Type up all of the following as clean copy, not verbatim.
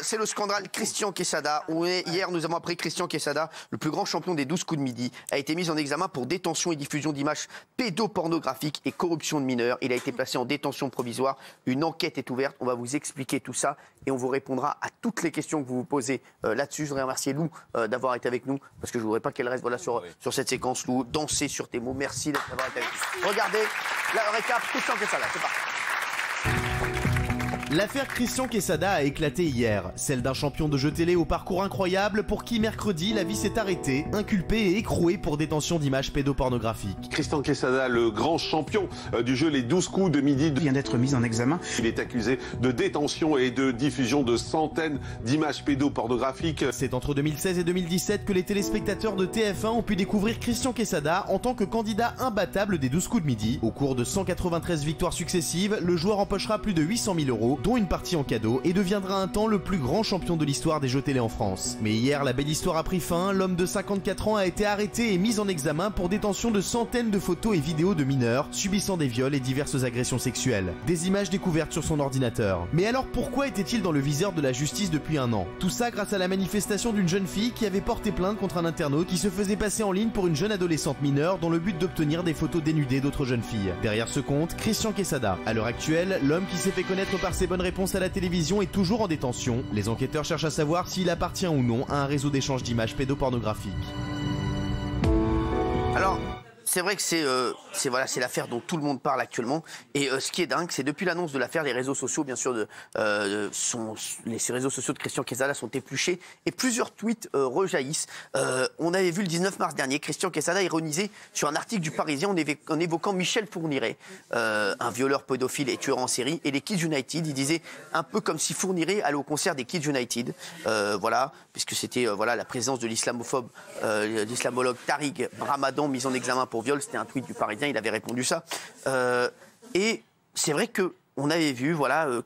C'est le scandale Christian Quesada. Hier, nous avons appris que Christian Quesada, le plus grand champion des 12 coups de midi, a été mis en examen pour détention et diffusion d'images pédopornographiques et corruption de mineurs. Il a été placé en détention provisoire. Une enquête est ouverte. On va vous expliquer tout ça et on vous répondra à toutes les questions que vous vous posez là-dessus. Je voudrais remercier Lou d'avoir été avec nous parce que je ne voudrais pas qu'elle reste sur cette séquence. Lou, danser sur tes mots. Merci d'avoir été avec nous. Regardez la récap Christian Quesada. C'est parti. L'affaire Christian Quesada a éclaté hier, celle d'un champion de jeux télé au parcours incroyable pour qui mercredi la vie s'est arrêtée, inculpé et écroué pour détention d'images pédopornographiques. Christian Quesada, le grand champion du jeu Les 12 coups de midi, vient d'être mis en examen. Il est accusé de détention et de diffusion de centaines d'images pédopornographiques. C'est entre 2016 et 2017 que les téléspectateurs de TF1 ont pu découvrir Christian Quesada en tant que candidat imbattable des 12 coups de midi. Au cours de 193 victoires successives, le joueur empochera plus de 800 000 €, dont une partie en cadeau, et deviendra un temps le plus grand champion de l'histoire des jeux télé en France. Mais hier, la belle histoire a pris fin, l'homme de 54 ans a été arrêté et mis en examen pour détention de centaines de photos et vidéos de mineurs subissant des viols et diverses agressions sexuelles. Des images découvertes sur son ordinateur. Mais alors pourquoi était-il dans le viseur de la justice depuis un an? Tout ça grâce à la manifestation d'une jeune fille qui avait porté plainte contre un internaute qui se faisait passer en ligne pour une jeune adolescente mineure dans le but d'obtenir des photos dénudées d'autres jeunes filles. Derrière ce compte, Christian Quesada. À l'heure actuelle, l'homme qui s'est fait connaître par ses bonnes réponses à la télévision est toujours en détention. Les enquêteurs cherchent à savoir s'il appartient ou non à un réseau d'échange d'images pédopornographiques. Alors, c'est vrai que c'est l'affaire dont tout le monde parle actuellement. Et ce qui est dingue, c'est depuis l'annonce de l'affaire, les réseaux sociaux, bien sûr, ces réseaux sociaux de Christian Quesada sont épluchés et plusieurs tweets rejaillissent. On avait vu le 19 mars dernier, Christian Quesada ironisé sur un article du Parisien en évoquant Michel Fourniret, un violeur pédophile et tueur en série, et les Kids United. Il disait un peu comme si Fourniret allait au concert des Kids United, voilà, puisque c'était la présence de l'islamologue Tariq Ramadan mis en examen pour viol. C'était un tweet du Parisien, il avait répondu ça. Et c'est vrai qu'on avait vu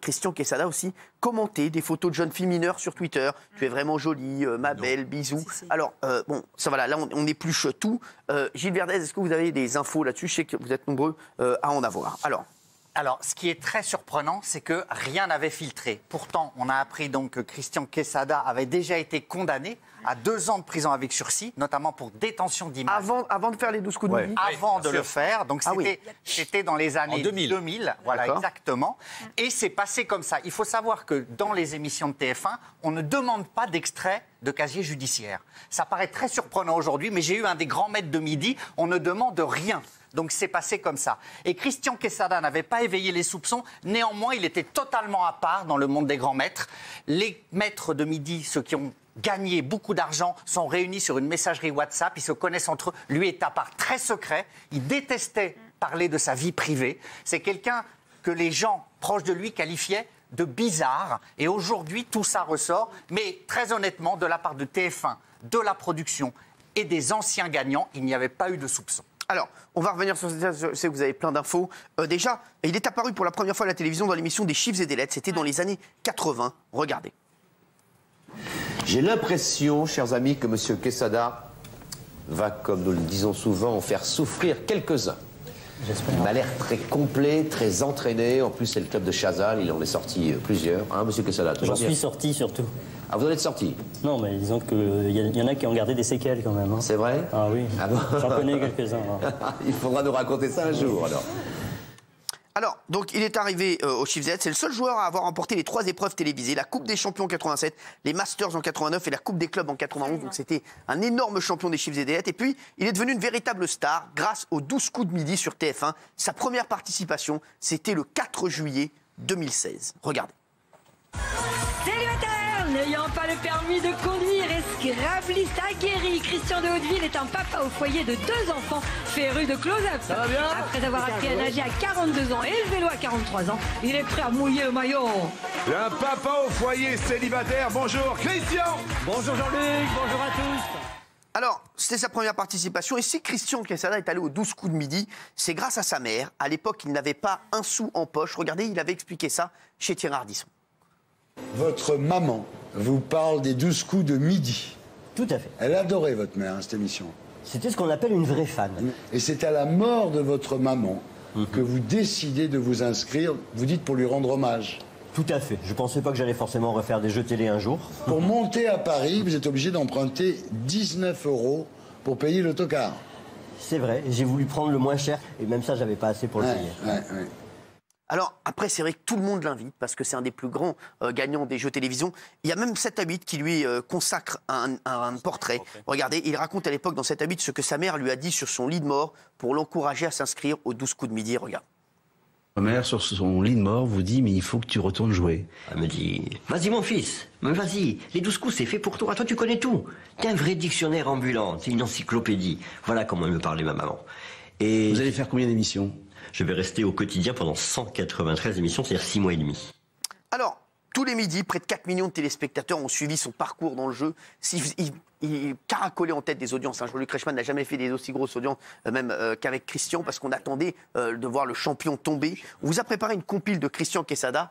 Christian Quesada aussi commenter des photos de jeunes filles mineures sur Twitter. Tu es vraiment jolie, ma belle, bisous. Alors, ça va là on épluche tout. Gilles Verdez, est-ce que vous avez des infos là-dessus? Je sais que vous êtes nombreux à en avoir. Alors, ce qui est très surprenant, c'est que rien n'avait filtré. Pourtant, on a appris donc que Christian Quesada avait déjà été condamné à 2 ans de prison avec sursis, notamment pour détention d'images. Avant de faire les 12 coups de midi? Avant de le faire. Donc, c'était dans les années 2000. Voilà, exactement. Et c'est passé comme ça. Il faut savoir que dans les émissions de TF1, on ne demande pas d'extrait de casier judiciaire. Ça paraît très surprenant aujourd'hui, mais j'ai eu un des grands maîtres de midi, on ne demande rien. Donc c'est passé comme ça. Et Christian Quesada n'avait pas éveillé les soupçons. Néanmoins, il était totalement à part dans le monde des grands maîtres. Les maîtres de midi, ceux qui ont gagné beaucoup d'argent, sont réunis sur une messagerie WhatsApp. Ils se connaissent entre eux. Lui est à part, très secret. Il détestait parler de sa vie privée. C'est quelqu'un que les gens proches de lui qualifiaient de bizarre. Et aujourd'hui, tout ça ressort. Mais très honnêtement, de la part de TF1, de la production et des anciens gagnants, il n'y avait pas eu de soupçons. Alors, on va revenir sur ça, je sais que vous avez plein d'infos. Déjà, il est apparu pour la première fois à la télévision dans l'émission des chiffres et des lettres. C'était dans les années 80. Regardez. J'ai l'impression, chers amis, que M. Quesada va, comme nous le disons souvent, en faire souffrir quelques-uns. Il m'a l'air très complet, très entraîné. En plus, c'est le club de Chazal, il en est sorti plusieurs. Hein, M. Quesada? J'en suis sorti surtout. Ah, vous en êtes sorti? Non, mais disons qu'il y en a qui ont gardé des séquelles quand même. Hein. C'est vrai? Ah oui, bon j'en connais quelques-uns. Hein. Il faudra nous raconter ça un jour, alors. Alors, donc, il est arrivé au Chiffre Z. C'est le seul joueur à avoir remporté les 3 épreuves télévisées. La Coupe des Champions en 87, les Masters en 89 et la Coupe des Clubs en 91. Donc, c'était un énorme champion des Chiffres et des lettres. Et puis, il est devenu une véritable star grâce aux 12 coups de midi sur TF1. Sa première participation, c'était le 4 juillet 2016. Regardez. Célibataire n'ayant pas le permis de conduire et scrabliste aguerri, Christian de Hauteville est un papa au foyer de 2 enfants, féru de close-up. Ça va bien? Après avoir appris à nager à 42 ans et le vélo à 43 ans, il est prêt à mouiller le maillot. Un papa au foyer célibataire, bonjour Christian. Bonjour Jean-Luc, bonjour à tous. Alors, c'était sa première participation. Et si Christian Quesada est allé aux 12 coups de midi, c'est grâce à sa mère. À l'époque, il n'avait pas un sou en poche. Regardez, il avait expliqué ça chez Thierry Ardisson. Votre maman vous parle des 12 coups de midi. Tout à fait. Elle adorait votre mère, cette émission. C'était ce qu'on appelle une vraie fan. Et c'est à la mort de votre maman que vous décidez de vous inscrire, vous dites pour lui rendre hommage. Tout à fait. Je pensais pas que j'allais forcément refaire des jeux télé un jour. Pour monter à Paris, vous êtes obligé d'emprunter 19 € pour payer l'autocar. C'est vrai, j'ai voulu prendre le moins cher, et même ça, j'avais pas assez pour le payer. Ouais. Alors, après, c'est vrai que tout le monde l'invite, parce que c'est un des plus grands gagnants des jeux télévision. Il y a même 7 à 8 qui lui consacre un portrait. Regardez, il raconte à l'époque dans 7 à 8 ce que sa mère lui a dit sur son lit de mort pour l'encourager à s'inscrire aux 12 coups de midi. Regarde. Ma mère, sur son lit de mort, vous dit « mais il faut que tu retournes jouer ». Elle me dit « Vas-y mon fils, vas-y, les 12 coups c'est fait pour toi, toi tu connais tout. T'es un vrai dictionnaire ambulant, c'est une encyclopédie. » Voilà comment elle me parlait ma maman. Et vous allez faire combien d'émissions? Je vais rester au quotidien pendant 193 émissions, c'est-à-dire 6 mois et demi. Alors, tous les midis, près de 4 millions de téléspectateurs ont suivi son parcours dans le jeu. Il caracolait en tête des audiences. Jean-Luc Reichmann n'a jamais fait des aussi grosses audiences, même qu'avec Christian, parce qu'on attendait de voir le champion tomber. On vous a préparé une compile de Christian Quesada.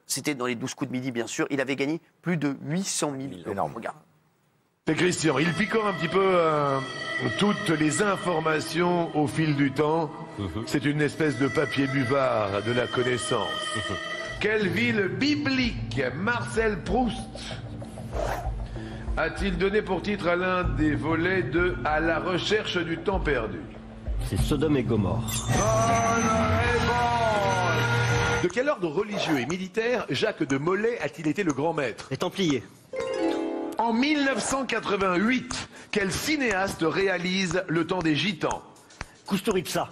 C'était dans les 12 coups de midi, bien sûr. Il avait gagné plus de 800 000 €. Énorme. Regarde. C'est Christian, il picore un petit peu toutes les informations au fil du temps. C'est une espèce de papier buvard de la connaissance. Quelle ville biblique Marcel Proust a-t-il donné pour titre à l'un des volets de « À la recherche du temps perdu » C'est Sodome et Gomorrhe. Bonne réponse. De quel ordre religieux et militaire Jacques de Molay a-t-il été le grand maître? Les Templiers. En 1988, quel cinéaste réalise Le Temps des Gitans? Kusturica.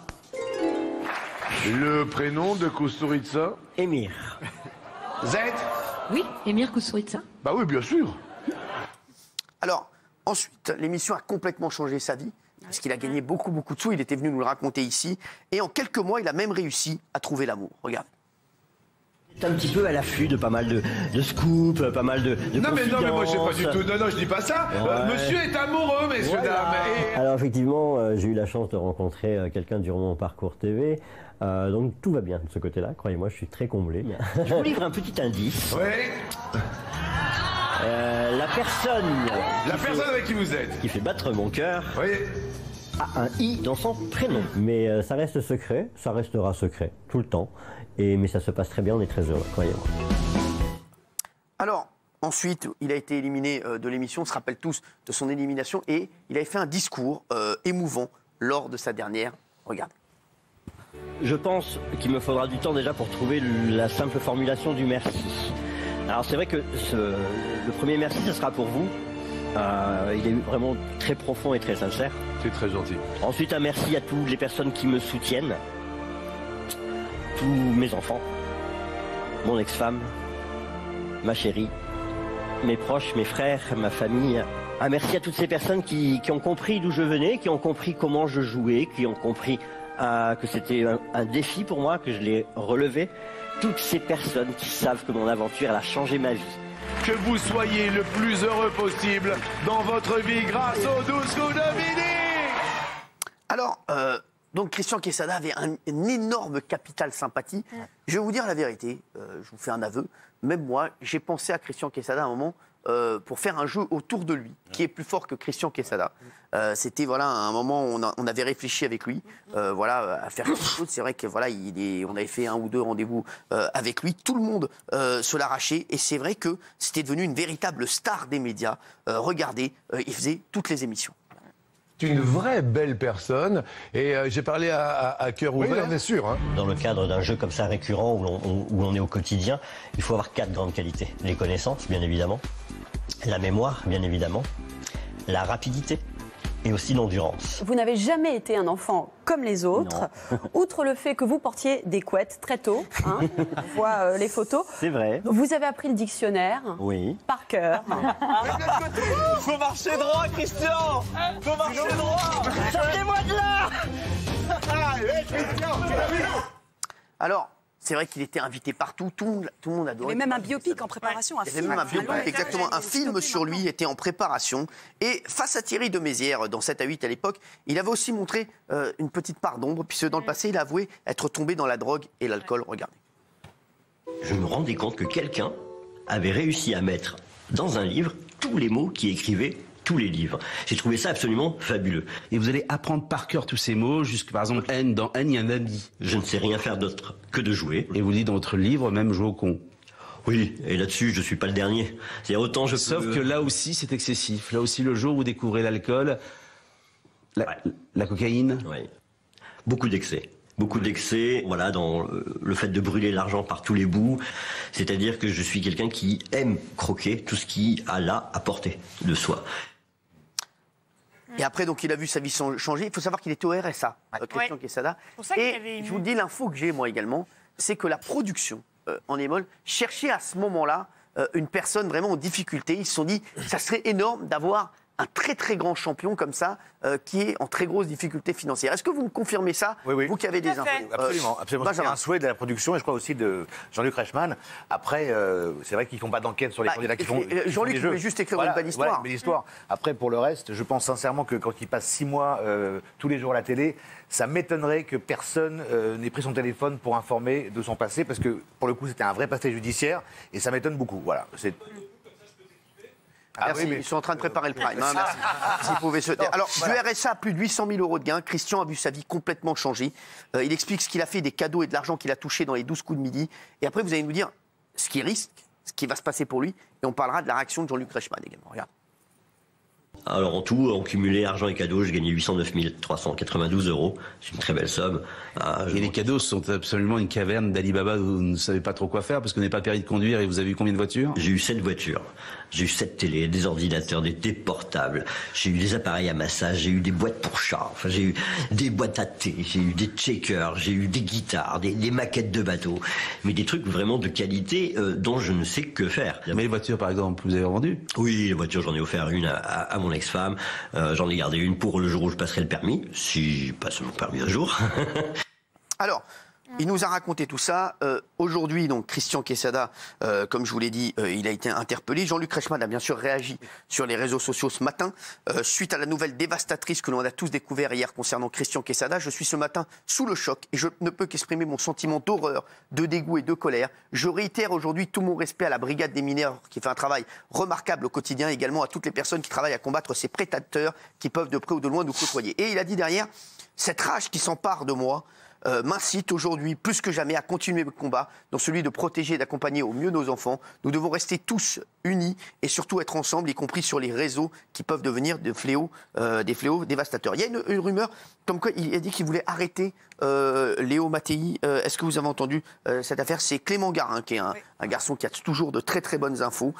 Le prénom de Kusturica? Émir. Z? Oui, Émir Kusturica. Bah oui, bien sûr. Alors, ensuite, l'émission a complètement changé sa vie, parce qu'il a gagné beaucoup de sous. Il était venu nous le raconter ici. Et en quelques mois, il a même réussi à trouver l'amour. Regarde. Un petit peu à l'affût de pas mal de scoops, pas mal de non mais moi je sais pas du tout, non je dis pas ça. Ouais. Monsieur est amoureux, messieurs, dames. Et... Alors effectivement, j'ai eu la chance de rencontrer quelqu'un durant mon parcours TV, donc tout va bien de ce côté-là, croyez-moi, je suis très comblé. Je vous livre un petit indice. Oui. La personne avec qui vous êtes, qui fait battre mon cœur, oui, a un i dans son prénom. Mais ça reste secret, ça restera secret tout le temps. Mais ça se passe très bien, on est très heureux, croyez-moi. Alors, ensuite, il a été éliminé de l'émission, on se rappelle tous de son élimination, et il avait fait un discours émouvant lors de sa dernière. Regardez. Je pense qu'il me faudra du temps déjà pour trouver la simple formulation du merci. Alors c'est vrai que le premier merci, ce sera pour vous. Il est vraiment très profond et très sincère. C'est très gentil. Ensuite, un merci à toutes les personnes qui me soutiennent. Tous mes enfants, mon ex-femme, ma chérie, mes proches, mes frères, ma famille. Un merci à toutes ces personnes qui ont compris d'où je venais, qui ont compris comment je jouais, qui ont compris que c'était un défi pour moi, que je l'ai relevé. Toutes ces personnes qui savent que mon aventure elle a changé ma vie. Que vous soyez le plus heureux possible dans votre vie grâce aux 12 coups de midi. Alors, donc Christian Quesada avait un énorme capital sympathie. Je vais vous dire la vérité, je vous fais un aveu. Même moi, j'ai pensé à Christian Quesada à un moment pour faire un jeu autour de lui, qui est plus fort que Christian Quesada. C'était voilà un moment où on avait réfléchi avec lui, voilà à faire quelque chose. C'est vrai que voilà, on avait fait 1 ou 2 rendez-vous avec lui. Tout le monde se l'arrachait et c'est vrai que c'était devenu une véritable star des médias. Regardez, il faisait toutes les émissions. C'est une vraie belle personne et j'ai parlé à cœur ouvert. Oui, on est sûr. Hein. Dans le cadre d'un jeu comme ça récurrent où l'on est au quotidien, il faut avoir 4 grandes qualités. Les connaissances, bien évidemment, la mémoire, bien évidemment, la rapidité et aussi l'endurance. Vous n'avez jamais été un enfant comme les autres, outre le fait que vous portiez des couettes très tôt, hein, on voit les photos. C'est vrai. Vous avez appris le dictionnaire par cœur. Faut marcher droit, Christian. Faut marcher droit. Sortez-moi de là. Allez, Christian, Alors, c'est vrai qu'il était invité partout, tout le monde adorait. Il y avait même un biopic en préparation, un film. Il y avait même un biopic, exactement, un film sur lui était en préparation. Et face à Thierry de Mézières, dans 7 à 8 à l'époque, il avait aussi montré une petite part d'ombre, puisque dans le passé, il a avoué être tombé dans la drogue et l'alcool. Regardez. Je me rendais compte que quelqu'un avait réussi à mettre dans un livre tous les mots qui écrivaient tous les livres. J'ai trouvé ça absolument fabuleux. Et vous allez apprendre par cœur tous ces mots, jusque par exemple N, dans N, il y a un ami. Je ne sais rien faire d'autre que de jouer. Et vous dites dans votre livre, même jouer au con. Oui, et là-dessus, je suis pas le dernier. C'est-à-dire autant je Sauf que là aussi, c'est excessif. Là aussi, le jour où vous découvrez l'alcool, la cocaïne... Oui. Beaucoup d'excès. Beaucoup d'excès, voilà, dans le fait de brûler l'argent par tous les bouts. C'est-à-dire que je suis quelqu'un qui aime croquer tout ce qui a là à portée de soi. Et après, donc, il a vu sa vie changer. Il faut savoir qu'il était au RSA, Christian Quesada. Et je vous dis, l'info que j'ai, moi également, c'est que la production en Endemol cherchait à ce moment-là une personne vraiment en difficulté. Ils se sont dit, ça serait énorme d'avoir un très très grand champion comme ça qui est en très grosse difficulté financière. Est-ce que vous me confirmez ça, vous qui avez des infos? Absolument, absolument. C'est un souhait de la production et je crois aussi de Jean-Luc Reichmann. Après, c'est vrai qu'ils ne font pas d'enquête sur les candidats qui font. Jean-Luc voulait juste écrire une belle histoire. Une belle histoire. Après, pour le reste, je pense sincèrement que quand il passe 6 mois tous les jours à la télé, ça m'étonnerait que personne n'ait pris son téléphone pour informer de son passé, parce que pour le coup, c'était un vrai passé judiciaire et ça m'étonne beaucoup. Voilà. Merci, oui, mais... ils sont en train de préparer le prime. Hein, merci. S'ils pouvaient se taire. Alors, du RSA, plus de 800 000 € de gains. Christian a vu sa vie complètement changer. Il explique ce qu'il a fait, des cadeaux et de l'argent qu'il a touché dans les 12 coups de midi. Et après, vous allez nous dire ce qu'il risque, ce qui va se passer pour lui. Et on parlera de la réaction de Jean-Luc Reichmann également. Regarde. Alors en tout, en cumulé argent et cadeaux, je gagnais 809 392 €. C'est une très belle somme. Et les cadeaux sont absolument une caverne d'Alibaba où vous ne savez pas trop quoi faire parce que vous n'avez pas permis de conduire et vous avez eu combien de voitures? J'ai eu 7 voitures. J'ai eu 7 télés, des ordinateurs, des portables. J'ai eu des appareils à massage, j'ai eu des boîtes pour chat. Enfin, j'ai eu des boîtes à thé, j'ai eu des checkers, j'ai eu des guitares, des maquettes de bateaux. Mais des trucs vraiment de qualité dont je ne sais que faire. Mais les voitures, par exemple, vous avez vendu? Oui, les voitures, j'en ai offert une à mon ex-femme. J'en ai gardé une pour le jour où je passerai le permis, si je passe mon permis un jour. Alors, il nous a raconté tout ça. Aujourd'hui, donc, Christian Quesada, comme je vous l'ai dit, il a été interpellé. Jean-Luc Reichmann a bien sûr réagi sur les réseaux sociaux ce matin. Suite à la nouvelle dévastatrice que l'on a tous découvert hier concernant Christian Quesada, je suis ce matin sous le choc et je ne peux qu'exprimer mon sentiment d'horreur, de dégoût et de colère. Je réitère aujourd'hui tout mon respect à la brigade des mineurs qui fait un travail remarquable au quotidien, également à toutes les personnes qui travaillent à combattre ces prédateurs qui peuvent de près ou de loin nous côtoyer. Et il a dit derrière, cette rage qui s'empare de moi m'incite aujourd'hui plus que jamais à continuer le combat dans celui de protéger et d'accompagner au mieux nos enfants. Nous devons rester tous unis et surtout être ensemble, y compris sur les réseaux qui peuvent devenir des fléaux dévastateurs. Il y a une rumeur comme quoi il a dit qu'il voulait arrêter Léo Mattei. Est-ce que vous avez entendu cette affaire? C'est Clément Garin, qui est un garçon qui a toujours de très très bonnes infos,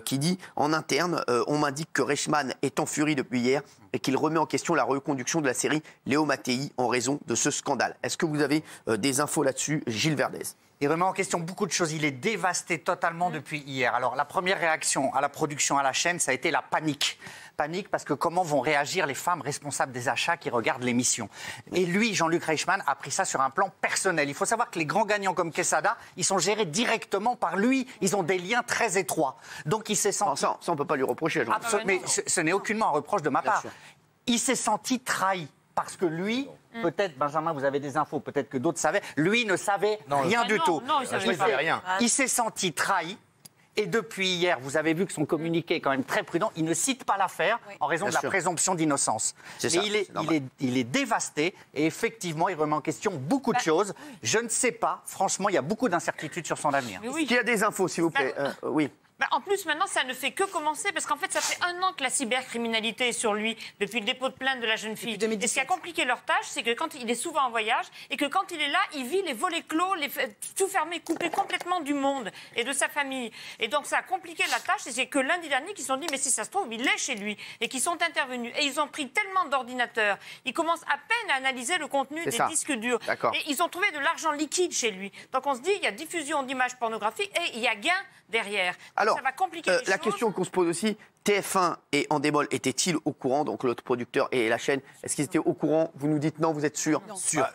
qui dit en interne, on m'indique que Reichmann est en furie depuis hier et qu'il remet en question la reconduction de la série Léo Mattei en raison de ce scandale. Est-ce que vous avez des infos là-dessus, Gilles Verdez? Il remet en question beaucoup de choses. Il est dévasté totalement depuis hier. Alors, la première réaction à la production, à la chaîne, ça a été la panique. Panique parce que comment vont réagir les femmes responsables des achats qui regardent l'émission. Et lui, Jean-Luc Reichmann, a pris ça sur un plan personnel. Il faut savoir que les grands gagnants comme Quesada, ils sont gérés directement par lui. Ils ont des liens très étroits. Donc, il s'est senti... Ça, on ne peut pas lui reprocher. Mais ce n'est aucunement un reproche de ma part. Il s'est senti trahi. Parce que lui, peut-être, Benjamin, vous avez des infos, peut-être que d'autres savaient, lui ne savait rien du tout. Non, il savait rien. Il s'est senti trahi. Et depuis hier, vous avez vu que son communiqué est quand même très prudent. Il ne cite pas l'affaire en raison de la présomption d'innocence. Mais il est dévasté et effectivement, il remet en question beaucoup de choses. Je ne sais pas. Franchement, il y a beaucoup d'incertitudes sur son avenir. Est-ce qu'il y a des infos, s'il vous plaît? Oui. En plus, maintenant, ça ne fait que commencer, parce qu'en fait, ça fait 1 an que la cybercriminalité est sur lui, depuis le dépôt de plainte de la jeune fille. Et ce qui a compliqué leur tâche, c'est que quand il est souvent en voyage, et que quand il est là, il vit les volets clos, tout fermé, coupé complètement du monde et de sa famille. Et donc, ça a compliqué la tâche, et c'est que lundi dernier qu'ils se sont dit, mais si ça se trouve, il est chez lui, et qu'ils sont intervenus. Et ils ont pris tellement d'ordinateurs, ils commencent à peine à analyser le contenu des disques durs. Et ils ont trouvé de l'argent liquide chez lui. Donc, on se dit, il y a diffusion d'images pornographiques, et il y a gain derrière. Alors, ça va compliquer les la choses. question qu'on se pose aussi, TF1 et Endemol étaient-ils au courant, donc l'autre producteur et la chaîne, est-ce qu'ils étaient au courant? Vous nous dites non, vous êtes sûr?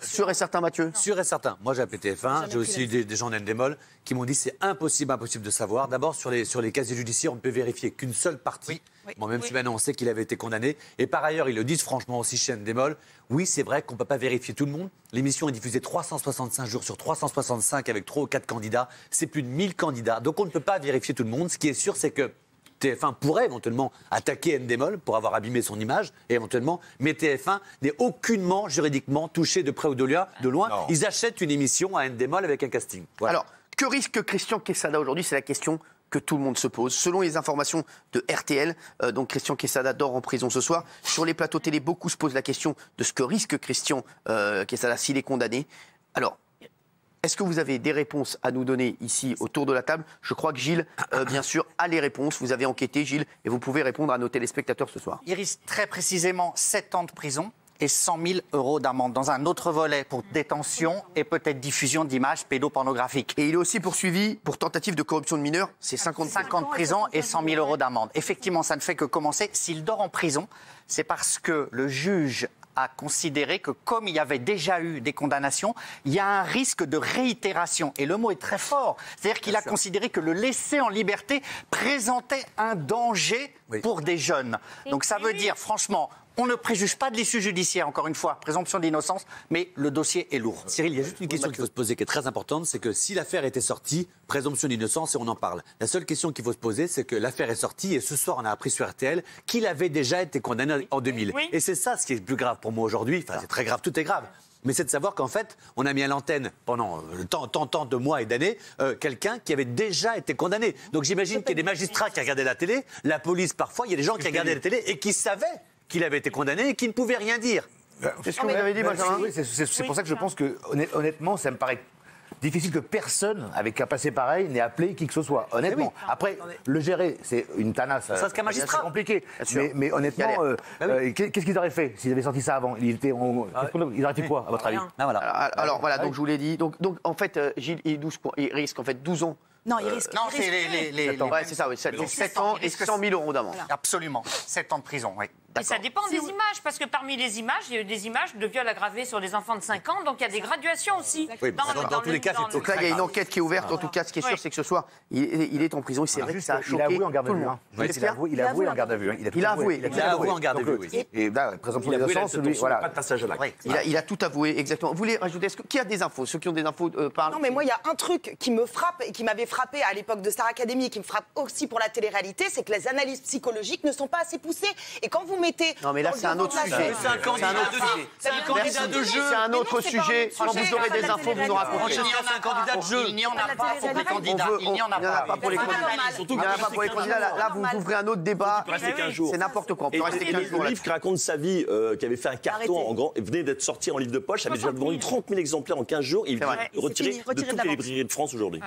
Sûr et certain, Mathieu? Sûr et certain. Moi, j'ai appelé TF1, j'ai aussi eu des gens d'Endemol qui m'ont dit c'est impossible de savoir. D'abord, sur les casiers judiciaires, on ne peut vérifier qu'une seule partie. Bon, même si maintenant on sait qu'il avait été condamné. Et par ailleurs, ils le disent franchement aussi chez Endemol, oui, c'est vrai qu'on ne peut pas vérifier tout le monde. L'émission est diffusée 365 jours sur 365 avec 3 ou 4 candidats. C'est plus de 1000 candidats. Donc on ne peut pas vérifier tout le monde. Ce qui est sûr, c'est que TF1 pourrait éventuellement attaquer Endemol pour avoir abîmé son image, et éventuellement, mais TF1 n'est aucunement juridiquement touché de près ou de loin. Ils achètent une émission à Endemol avec un casting. Voilà. Alors, Que risque Christian Quesada aujourd'hui? C'est la question que tout le monde se pose. Selon les informations de RTL, donc Christian Quesada dort en prison ce soir. Sur les plateaux télé, beaucoup se posent la question de ce que risque Christian Quesada s'il est condamné. Alors, est-ce que vous avez des réponses à nous donner ici autour de la table? Je crois que Gilles, bien sûr, a les réponses. Vous avez enquêté, Gilles, et vous pouvez répondre à nos téléspectateurs ce soir. Il risque très précisément 7 ans de prison et 100 000 € d'amende dans un autre volet pour détention et peut-être diffusion d'images pédopornographiques. Et il est aussi poursuivi pour tentative de corruption de mineurs, c'est 50 de prison et 100 000 € d'amende. Effectivement, ça ne fait que commencer. S'il dort en prison, c'est parce que le juge a considéré que comme il y avait déjà eu des condamnations, il y a un risque de réitération. Et le mot est très fort. C'est-à-dire qu'il a considéré que le laisser en liberté présentait un danger pour des jeunes. Donc ça veut dire, franchement, on ne préjuge pas de l'issue judiciaire, encore une fois, présomption d'innocence, mais le dossier est lourd. Cyril, il y a juste une question qu'il faut se poser qui est très importante, c'est que si l'affaire était sortie, présomption d'innocence et on en parle. La seule question qu'il faut se poser, c'est que l'affaire est sortie et ce soir on a appris sur RTL qu'il avait déjà été condamné en 2000. Oui. Et c'est ça ce qui est le plus grave pour moi aujourd'hui, enfin c'est très grave, tout est grave. Mais c'est de savoir qu'en fait, on a mis à l'antenne pendant tant de mois et d'années quelqu'un qui avait déjà été condamné. Donc j'imagine qu'il y a des magistrats qui regardaient la télé, la police parfois, il y a des gens qui regardaient la télé et qui savaient qu'il avait été condamné et qui ne pouvait rien dire. C'est ce que vous avez dit, Benjamin. Oui, c'est pour ça que je pense que, honnêtement, ça me paraît difficile que personne, avec un passé pareil, n'ait appelé qui que ce soit. Honnêtement. Après, le gérer, c'est une tanasse. Ça, c'est qu'un magistrat. C'est compliqué. Mais honnêtement, qu'est-ce qu'ils auraient fait s'ils avaient sorti ça avant? Ils auraient fait quoi, à votre avis? Alors voilà, donc je vous l'ai dit. Donc en fait, Gilles, il risque en fait 12 ans. Non, il risque. Non, c'est les. Ouais, c'est ça, oui. 7 ans et 100 000 € d'amende. Absolument. 7 ans de prison, oui. Et ça dépend des images, parce que parmi les images, il y a eu des images de viol aggravé sur des enfants de 5 ans, donc il y a des graduations aussi. Oui, dans tous les cas, c'est donc là, il y a une enquête qui est ouverte. En tout cas, ce qui est sûr, c'est que ce soir, il est en prison. C'est vrai que ça a choqué. Il a avoué en garde à vue. Il a avoué en garde à vue. Il a avoué en garde à vue, oui. Et là, présomption d'innocence, lui, voilà. Pas de passage à l'acte. Il a tout avoué, exactement. Vous voulez rajouter, qui a des infos? Ceux qui ont des infos parlent. Non, mais moi, il y a un truc qui me frappe et qui m'avait frappé à l'époque de Star Academy et qui me frappe aussi pour la télé-réalité, c'est que les analyses psychologiques ne sont pas assez poussées. Et quand vous mettez... Non, mais là, c'est un autre sujet. C'est un candidat de jeu. C'est un autre sujet. Quand vous aurez des infos, vous nous racontez. C'est un candidat de jeu. Il n'y en a pas pour les candidats. Il n'y en a pas pour les candidats. Il n'y en a pas pour les candidats. Là, vous ouvrez un autre débat. C'est n'importe quoi. On peut rester 15 jours. Le livre qui raconte sa vie, qui avait fait un carton en grand, venait d'être sorti en livre de poche, avait déjà vendu 30 000 exemplaires en 15 jours. Et il est retiré de toutes les librairies de France aujourd'hui.